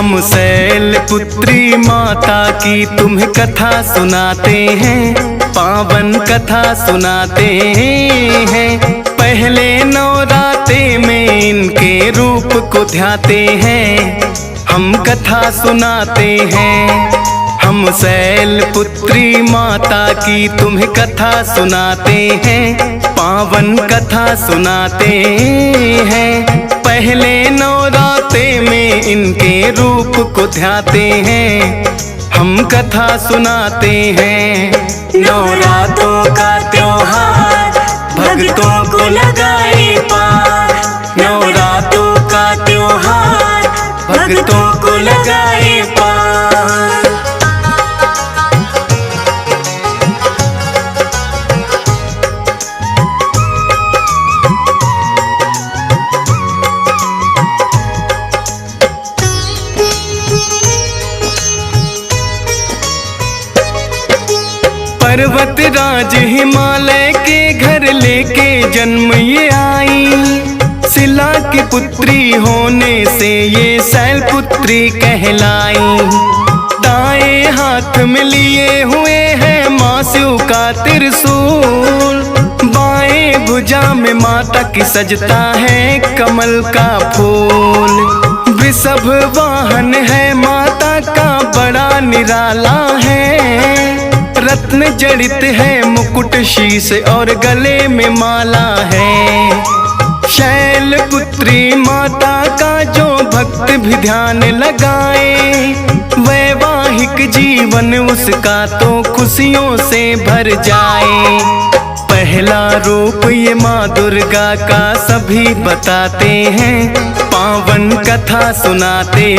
हम शैलपुत्री माता की तुम्हें कथा सुनाते हैं, पावन कथा सुनाते हैं। पहले नवरात्रे में इनके रूप को ध्याते हैं, हम कथा सुनाते हैं। हम शैलपुत्री माता की तुम्हें कथा सुनाते हैं, पावन कथा सुनाते हैं। पहले नवरात्रे में इनके रूप को ध्याते हैं, हम कथा सुनाते हैं। नवरात्रों का त्योहार भक्तों को लगाए पार, नवरात्रों का त्योहार भक्तों को लगाए पार। पर्वत राज हिमालय के घर लेके जन्म ये आई, शिला की पुत्री होने से ये शैलपुत्री कहलाई। दाएं हाथ में लिए हुए हैं माँ शिव का त्रिशूल, बाएं भुजा में माता की सजता है कमल का फूल। वृषभ वाहन है माता का बड़ा निराला है, रत्न जड़ित है मुकुट शीश और गले में माला है। शैलपुत्री माता का जो भक्त भी ध्यान लगाए, वैवाहिक जीवन उसका तो खुशियों से भर जाए। पहला रूप ये माँ दुर्गा का सभी बताते हैं, पावन कथा सुनाते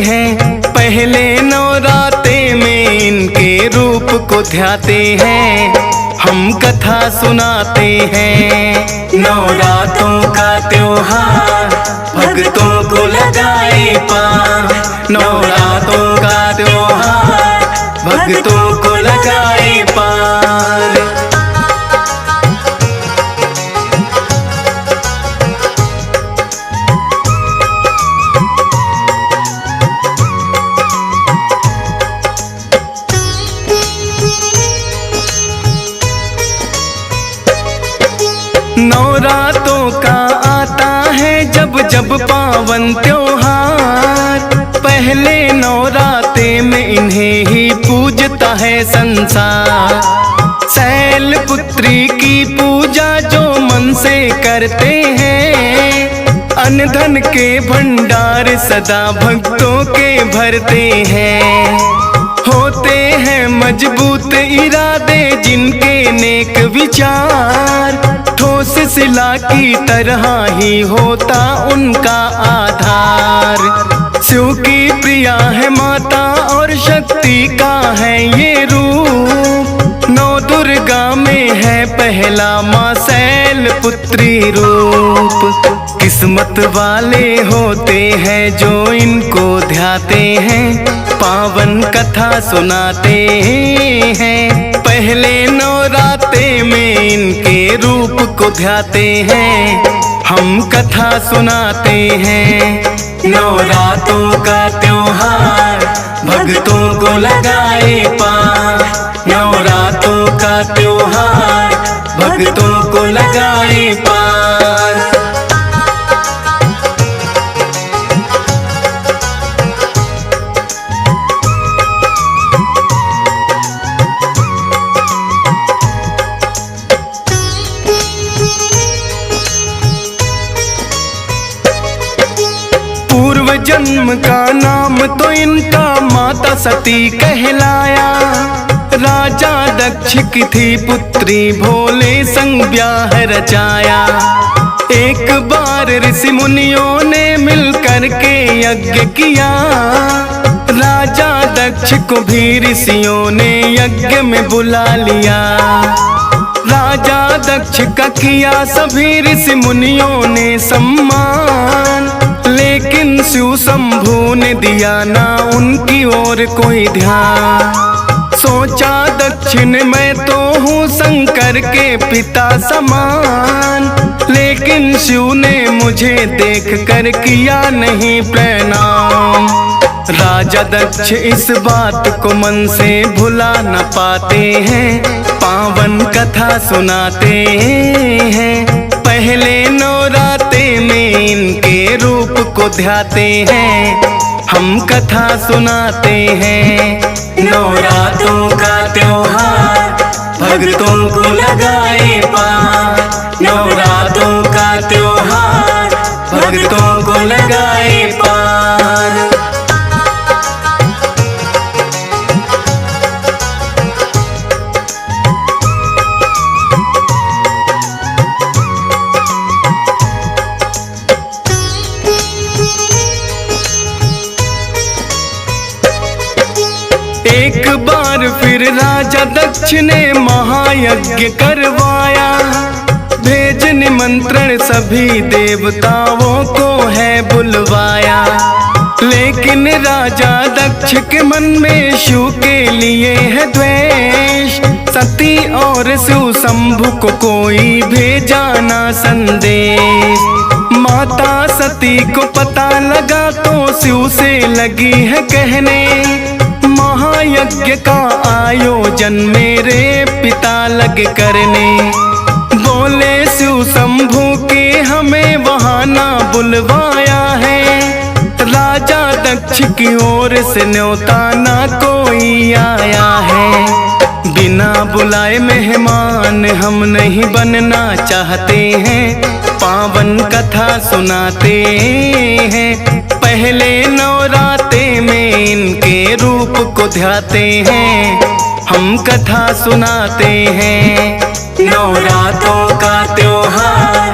हैं। पहले नवरात्रे में इनके रूप को ध्याते हैं, हम कथा सुनाते हैं। नवरात्रों का त्योहार भक्तों को लगाए पार, नवरात्रों का त्योहार भक्तों को लगाए पार। नवरात्रों का आता है जब जब पावन त्योहार, पहले नवरात्रे में इन्हें ही पूजता है संसार। शैलपुत्री की पूजा जो मन से करते हैं, अन्न धन के भंडार सदा भक्तों के भरते हैं। होते हैं मजबूत इरादे जिनके नेक विचार, ठोस शिला की तरह ही होता उनका आधार। शिव की प्रिया है माता और शक्ति का है ये रूप, नौ दुर्गा में है पहला माँ शैलपुत्री रूप। किस्मत वाले होते हैं जो इनको ध्याते हैं, पावन कथा सुनाते हैं। पहले नवरात्रे में इनके रूप को ध्याते हैं, हम कथा सुनाते हैं। नवरात्रों का त्योहार भक्तों को लगाए पार, नवरात्रों का त्योहार भक्तों को लगाए पार। पूर्व जन्म का नाम तो इनका माता सती कहलाया, राजा दक्ष की थी पुत्री भोले संग ब्याह रचाया। एक बार ऋषि मुनियों ने मिलकर के यज्ञ किया, राजा दक्ष को भी ऋषियों ने यज्ञ में बुला लिया। राजा दक्ष का किया सभी ऋषि मुनियों ने सम्मान, लेकिन शिव शंभू ने दिया ना उनकी ओर कोई ध्यान। सोचा दक्षिण मैं तो हूँ शंकर के पिता समान, लेकिन शिव ने मुझे देख कर किया नहीं प्रणाम। राजा दक्ष इस बात को मन से भुला न पाते हैं, पावन कथा सुनाते हैं। पहले नवरात्रे में इनके रूप को ध्याते हैं, हम कथा सुनाते हैं। नवरात्रों का त्योहार भक्तों को लगाए पार, नवरात्रों का त्योहार भक्तों को लगाए पार। एक बार फिर राजा दक्ष ने महायज्ञ करवाया, भेज निमंत्रण सभी देवताओं को है बुलवाया। लेकिन राजा दक्ष के मन में शिव के लिए है द्वेष, सती और शिव शंभु को कोई भेजा ना संदेश। माता सती को पता लगा तो शिव से लगी है कहने, महायज्ञ का आयोजन मेरे पिता लगे करने। बोले शिव शंभु के हमें वहाँ ना बुलवाया है, राजा दक्ष की ओर से न्योता ना कोई आया है। बिना बुलाए मेहमान हम नहीं बनना चाहते हैं, पावन कथा सुनाते हैं। पहले नवरात्रे में इनके रूप को ध्याते हैं, हम कथा सुनाते हैं। नवरात्रों का त्योहार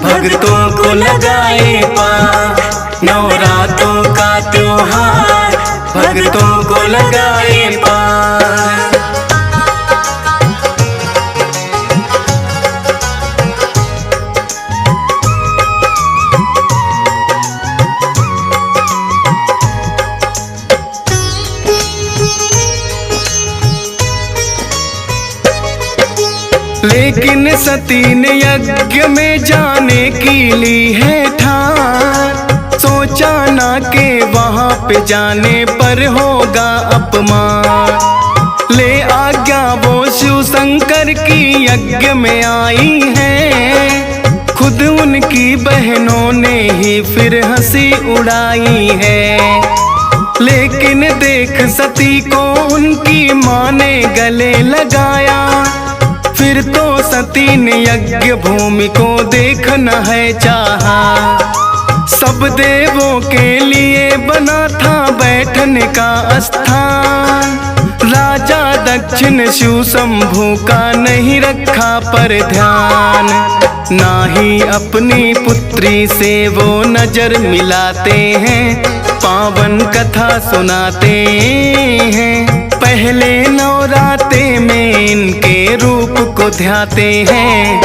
भक्तों को लगाए पार, नवरात्रों का त्योहार भक्तों को लगाए पार। लेकिन सती ने यज्ञ में जाने की ली है ठान, सोचा ना के वहाँ पे जाने पर होगा अपमान। ले आज्ञा वो शिव शंकर की यज्ञ में आई है, खुद उनकी बहनों ने ही फिर हंसी उड़ाई है। लेकिन देख सती को उनकी माँ ने गले लगाया, फिर तो सती ने यज्ञ भूमि को देखना है चाहा। सब देवों के लिए बना था बैठने का स्थान, राजा दक्ष ने शिव शंभु का नहीं रखा पर ध्यान। ना ही अपनी पुत्री से वो नजर मिलाते हैं, पावन कथा सुनाते हैं। पहले नवरात्रे में इनके रूप को ध्याते हैं,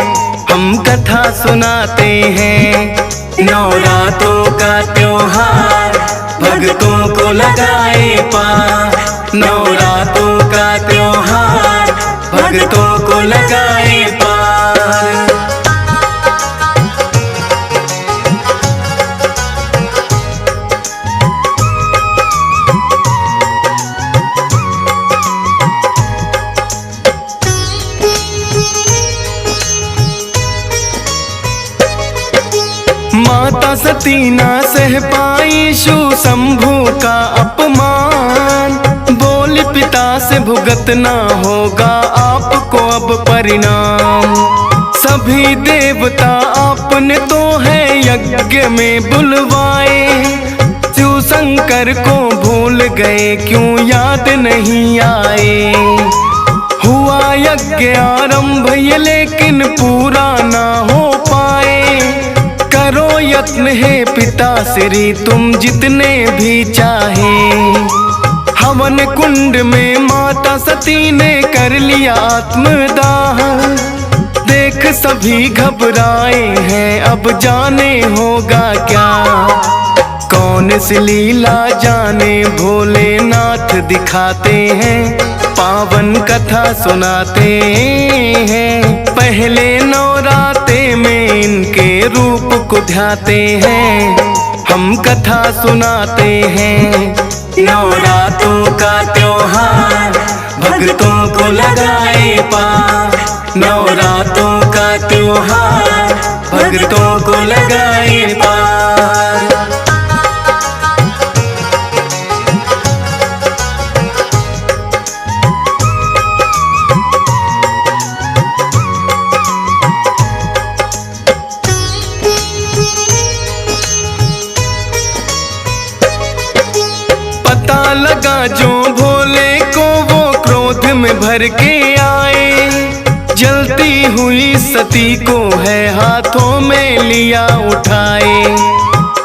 हम कथा सुनाते हैं। नवरात्रों का त्योहार भक्तों को लगाए पार, नवरात्रों का त्योहार भक्तों को लगाए पार। माता सती ना सह पाई शिव शंभु का अपमान, बोली पिता से भुगतना होगा आपको अब परिणाम। सभी देवता आपने तो है यज्ञ में बुलवाए, शिव शंकर को भूल गए क्यों याद नहीं आए। हुआ यज्ञ आरंभ ये लेकिन पूरा ना हो पाए, करो यत्न है पिता श्री तुम जितने भी चाहे। हवन कुंड में माता सती ने कर लिया आत्मदाह, देख सभी घबराए हैं अब जाने होगा क्या। कौन सी लीला जाने भोलेनाथ दिखाते हैं, पावन कथा सुनाते हैं। पहले नवरात्रे में इनके रूप को ध्याते हैं, हम कथा सुनाते हैं। भक्तों को लगाए पार। नवरात्रों का त्योहार भक्तों को लगाए पार। पता लगा जो भोले को वो क्रोध में भर के आए, जलती हुई सती को है हाथों में लिया उठाए।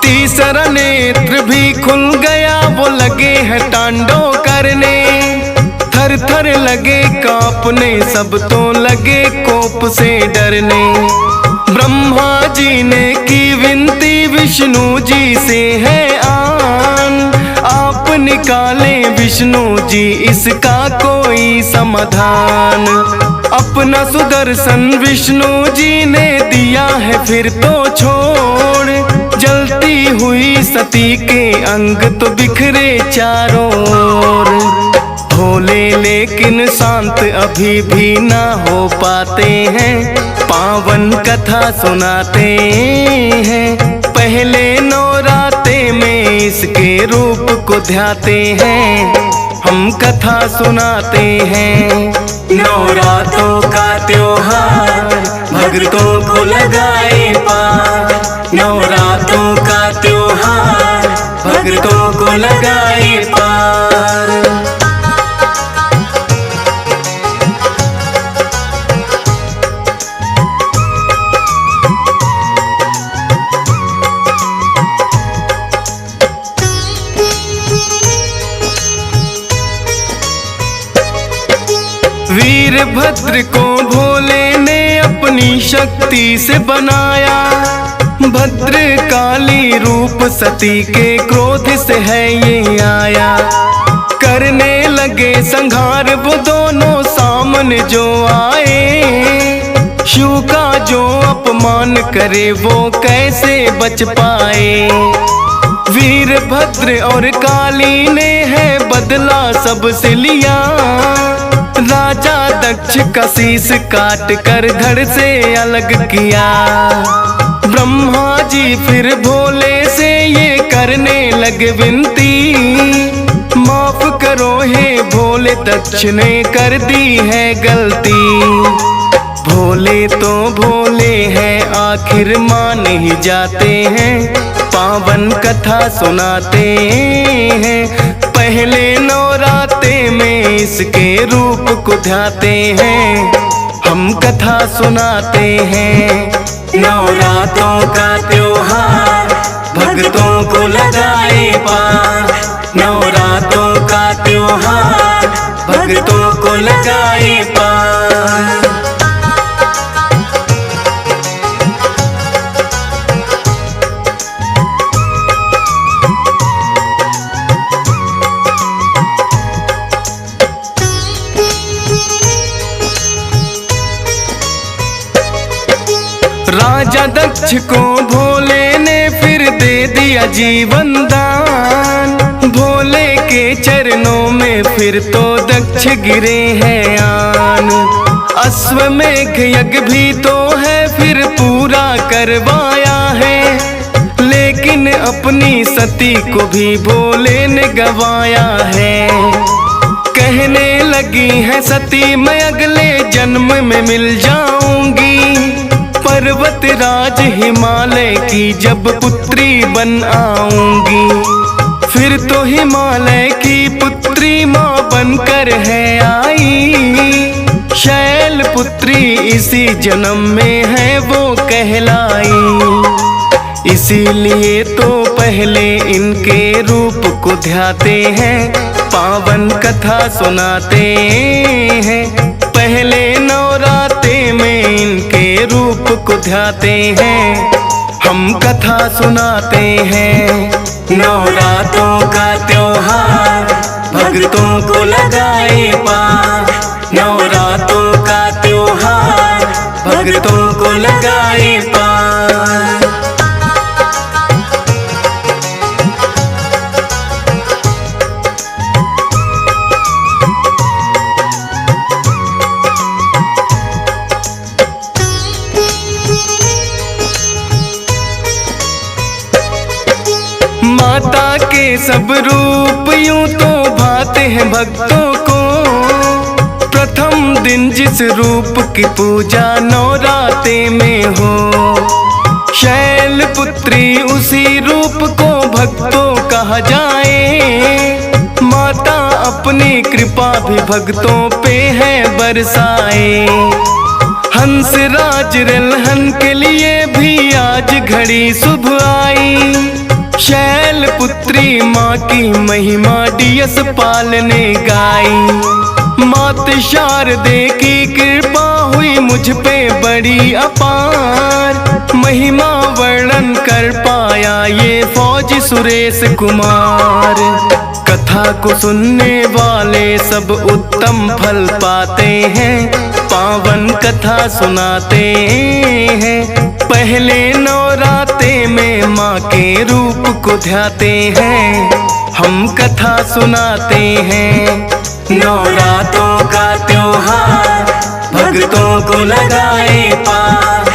तीसरा नेत्र भी खुल गया, वो लगे हैं तांडव करने। थर थर लगे कांपने, सब तो लगे कोप से डरने। ब्रह्मा जी ने की विनती विष्णु जी से है आन, आप निकाले विष्णु जी इसका कोई समाधान। अपना सुदर्शन विष्णु जी ने दिया है फिर तो छोड़, जलती हुई सती के अंग तो बिखरे चारों ओर। भोले लेकिन शांत अभी भी ना हो पाते हैं, पावन कथा सुनाते हैं। पहले नवरात्रे में इसके रूप को ध्याते हैं, हम कथा सुनाते हैं। नवरात्रों का त्योहार भक्तों को लगाए पार। नवरात्रों का त्योहार भक्तों को लगाए पार। वीरभद्र को भोले ने अपनी शक्ति से बनाया, भद्रकाली रूप सती के क्रोध से है ये आया। करने लगे संहार वो दोनों सामने जो आए, शिव का जो अपमान करे वो कैसे बच पाए। वीरभद्र और काली ने है बदला सबसे लिया, राजा दक्ष का शीश काट कर धड़ से अलग किया। ब्रह्मा जी फिर भोले से ये करने लगे विनती, माफ करो हे भोले दक्ष ने कर दी है गलती। भोले तो भोले हैं आखिर मान ही जाते हैं, पावन कथा सुनाते हैं। पहले नवरात्रे में इसके रूप को ध्याते हैं, हम कथा सुनाते हैं। नवरात्रों का त्योहार भक्तों को लगाए पार। नवरात्रों का त्योहार भक्तों को लगाए पार। राजा दक्ष को भोले ने फिर दे दिया जीवन दान, भोले के चरणों में फिर तो दक्ष गिरे हैं आन। अश्वमेघ यज्ञ भी तो है फिर पूरा करवाया है, लेकिन अपनी सती को भी भोले ने गवाया है। कहने लगी है सती मैं अगले जन्म में मिल जाऊंगी, पर्वत राज हिमालय की जब पुत्री बन आऊंगी। फिर तो हिमालय की पुत्री माँ बनकर है आई, शैल पुत्री इसी जन्म में है वो कहलाई। इसीलिए तो पहले इनके रूप को ध्याते हैं, पावन कथा सुनाते हैं। पहले नवरात्रे में इनके रूप को ध्याते हैं, हम कथा सुनाते हैं। नवरात्रों का त्योहार भक्तों को लगाए पार। नवरात्रों का त्योहार भक्तों को लगाए पार। सब रूप यूं तो भाते हैं भक्तों को। प्रथम दिन जिस रूप की पूजा नवराते में हो, शैलपुत्री उसी रूप को भक्तों कहा जाए। माता अपनी कृपा भी भक्तों पे है बरसाए। हंस राज रलहन के लिए भी आज घड़ी शुभ आई। शैलपुत्री माँ की महिमा डियस पाल ने गाई। मात शारदे की कृपा हुई मुझ पे बड़ी अपार। महिमा वर्णन कर पाया ये फौजी सुरेश कुमार। कथा को सुनने वाले सब उत्तम फल पाते हैं। पावन कथा सुनाते हैं। पहले नवराते में माँ के रूप को ध्याते हैं। हम कथा सुनाते हैं। नवरातों का त्योहार भक्तों को लगाए पार।